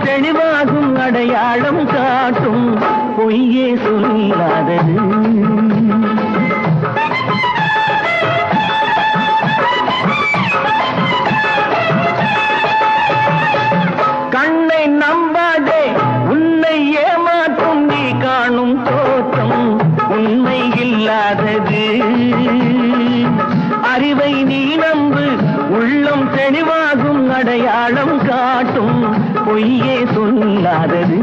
தெளிவாகும் அடையாளம் காட்டும் பொய்யே சொல்லாதது. கண்ணை நம்பாதே, உன்னை ஏமாற்றும் நீ காணும் தோற்றம் உண்மை இல்லாதது. அறிவை நீ நம்பு, உள்ளம் தெளிவாகும் அடையாளம் காட்டும் பொய்யே சொல்லாதது.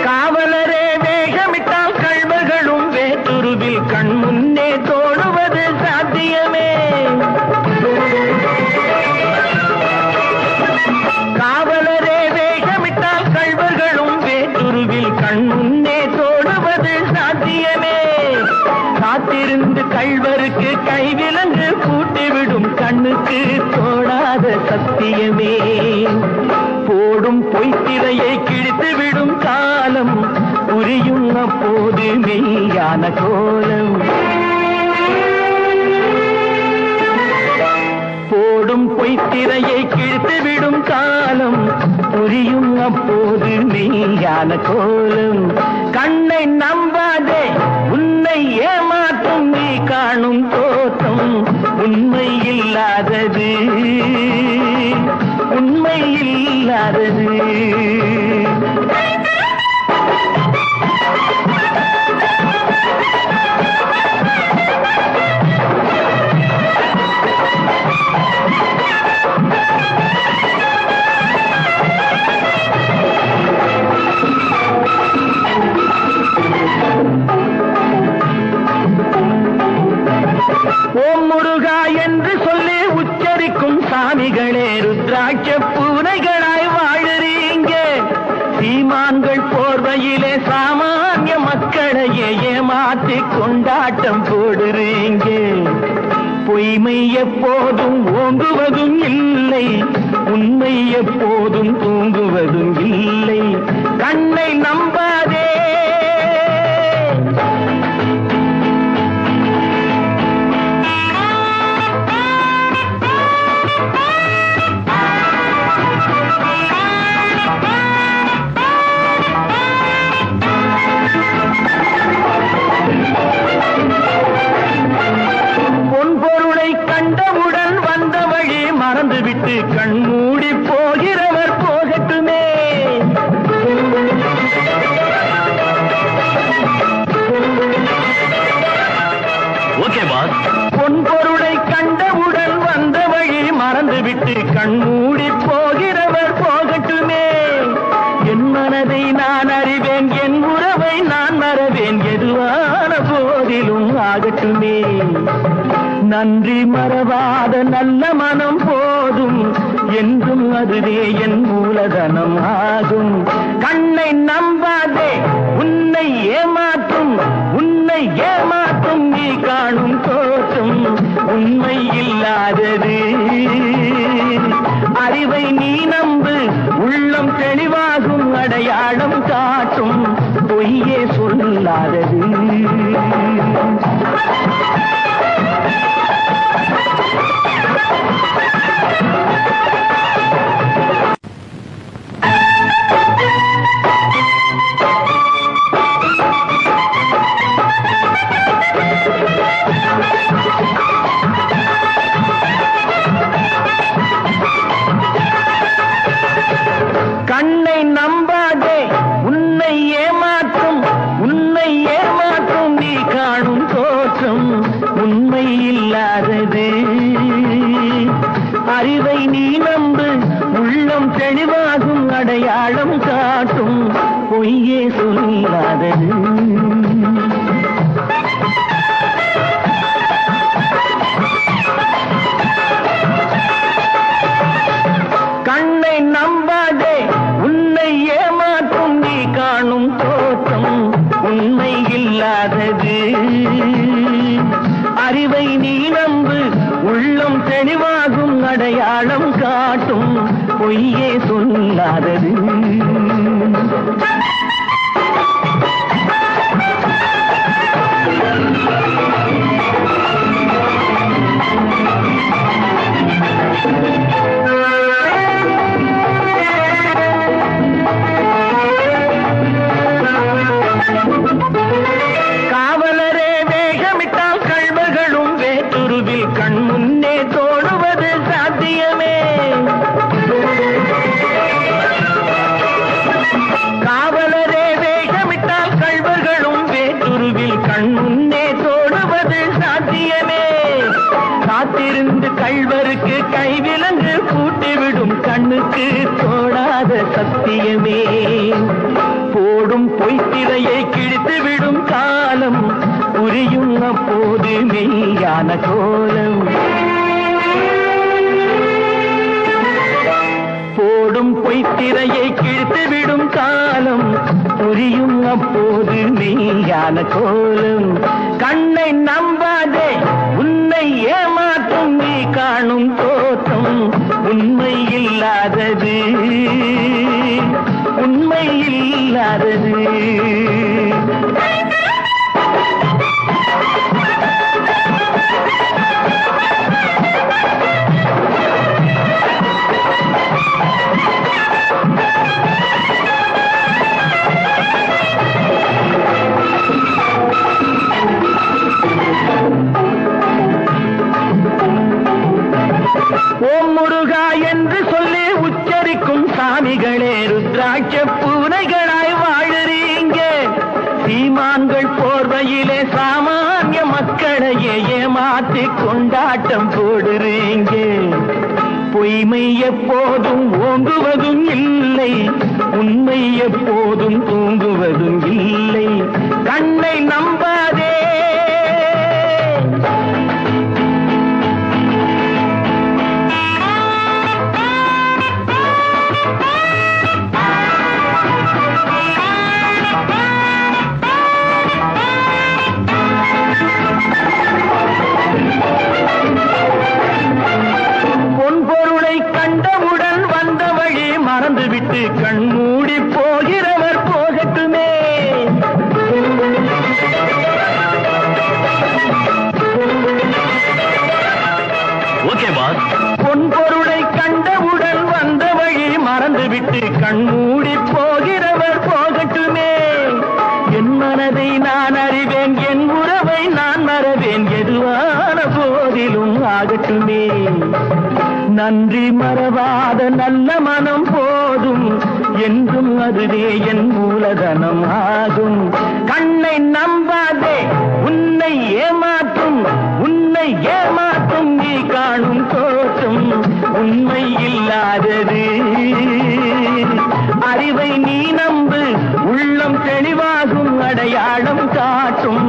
காவலரே வேகமிட்டால் கள்வர்களும் வேற்றுருவில் கண் முன்னே தோடுவது சாத்தியமே. காவலரே வேகமிட்டால் கள்வர்களும் வேற்றுருவில் கண் முன்னே தோடுவது சாத்தியமே. காத்திருந்து கள்வருக்கு கைவிலங்கு பூட்டிவிடும் கண்ணுக்கு தோடாத சத்தியமே. போடும் பொய்த்திரையை கிழித்துவிடும் காலம் புரியும் அப்போது மெய்யான கோலம். போடும் பொய்த்திரையை கிழித்துவிடும் காலம் புரியும் அப்போது மெய்யான கோலம். கண்ணை நம்பாதே, உன்னை ஏமாற்றும் நீ காணும் தோற்றம் உண்மை இல்லாதது. உண்மை இல்லாதது. ஓம் முருகா என்று சொல்லி உச்சரிக்கும் சாமிகளே ருத்ராட்ச பூனைகளாய் வாழுறீங்க. சீமான்கள் போர்வையிலே சாமானிய மக்களையே ஏமாற்றி கொண்டாட்டம் போடுறீங்க. பொய்மை எப்போதும் ஓங்குவதும் இல்லை, உண்மை எப்போதும் தூங்குவதும் இல்லை. கண்ணை நம்பாதே. கண்டவுடன் வந்த வழி மறந்துவிட்டு கண் மூடி போகிறவர் போகட்டுமே. பொன்பொருளை கண்டவுடன் வந்த வழி மறந்துவிட்டு கண் மூடி போகிறவர் போகட்டுமே. என் மனதை நான் அறிவேன், என் உறவை நான் மறவேன், எதுவான போதிலும் ஆகட்டுமே. நன்றி மறவாத நல்ல மனம் போதும், என்றும் அதுவே என் மூலதனம் ஆகும். கண்ணை நம்பாதே, உன்னை ஏமாற்றும் உன்னை ஏமாற்றும் நீ காணும் தோற்றம் உண்மை இல்லாதது. அறிவை நீ நம்பு, உள்ளம் தெளிவாகும் அடையாளம் காட்டும் பொய்யே சொல்லாதது. கண்ணை நம்பாதே, உன்னை ஏமாற்றும் நீ காணும் தோற்றம் உண்மை இல்லாதது. அறிவை நீ நம்பு, உள்ளம் தெளிவாகும் அடையாளம் காட்டும் பொய்யே சொல்லாதது. கண்ணை நம்பாதே, உன்னை ஏமாற்றும் நீ காணும் தோற்றம் உண்மை இல்லாதது. அறிவை நீ நம்பு, உள்ளம் தெளிவாகும் தெளிவாகும் அடையாளம் காட்டும் பொய்யே சொல்லாதது. காவலரே வேகமிட்டால் கள்வர்களும் வேற்றுருவில் கண் முன்னே தோடுவது சாத்தியமே. காவலரே வேகமிட்டால் கள்வர்களும் வேற்றுருவில் கண் முன்னே தோடுவது சாத்தியமே. காத்திருந்து கள்வருக்கு கைவிலங்கு பூட்டிவிடும் கண்ணுக்கு தோடாத சத்தியமே. போடும் பொய்த்திரையை கிழித்துவிடும் காலம் புரியும் அப்போது மெய்யான கோலம். போடும் பொய்த்திரையை கிழித்துவிடும் காலம் புரியும் அப்போது மெய்யான கோலம். கண்ணை நம்பாதே உன்னை ஏமாற்றும் நீ காணும் தோற்றம் உண்மை இல்லாதது, உண்மை இல்லாதது. ஓம் முருகா என்று சொல்லி உச்சரிக்கும் சாமிகளே ருத்ராட்ச பூனைகளாய் வாழுறீங்க. சீமான்கள் போர்வையிலே சாமானிய மக்களையே ஏமாற்றி கொண்டாட்டம் போடுறீங்க. பொய்மை எப்போதும் ஓங்குவதும் இல்லை, உண்மை எப்போதும் தூங்குவதும் இல்லை. கண்ணை நம்பாதே கண்டவுடன் வந்த வழி மறந்துவிட்டு கண் மூடி போகிறவர் போகட்டுமே. Okay boss. பொன் பொருளை கண்டவுடன் வந்த வழி மறந்துவிட்டு கண் மூடி போகிறவர் போகட்டுமே. என் மனதை நான் அறிவேன், என் உறவை நான் மறவேன், எதுவான போதிலும் ஆகட்டுமே. நன்றி மறவாத நல்ல மனம் போதும், என்றும் அதுவே என் மூலதனம் ஆகும். கண்ணை நம்பாதே உன்னை ஏமாற்றும், உன்னை ஏமாற்றும் நீ காணும் தோற்றம் உண்மை இல்லாதது. அறிவை நீ நம்பு, உள்ளம் தெளிவாகும் அடையாளம் காட்டும்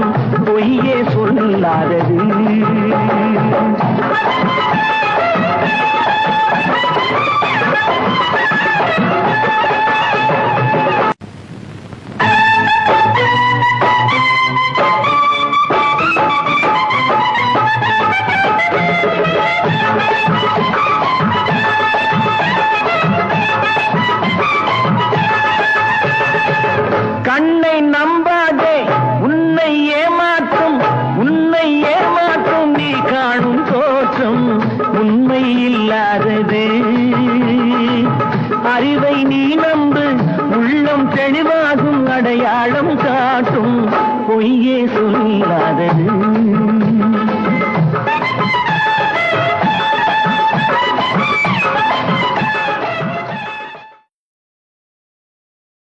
பொய்யே சொல்லாதது. கண்ணை நம்பாதே உன்னை ஏமாற்றும், உன்னை ஏமாற்றும் நீ காணும் தோற்றம் உண்மை இல்லாதது. அறிவை நீ நம்பு, உள்ளம் தெளிவாகும் அடையாளம் காட்டும் பொய்யே சொல்லாதது.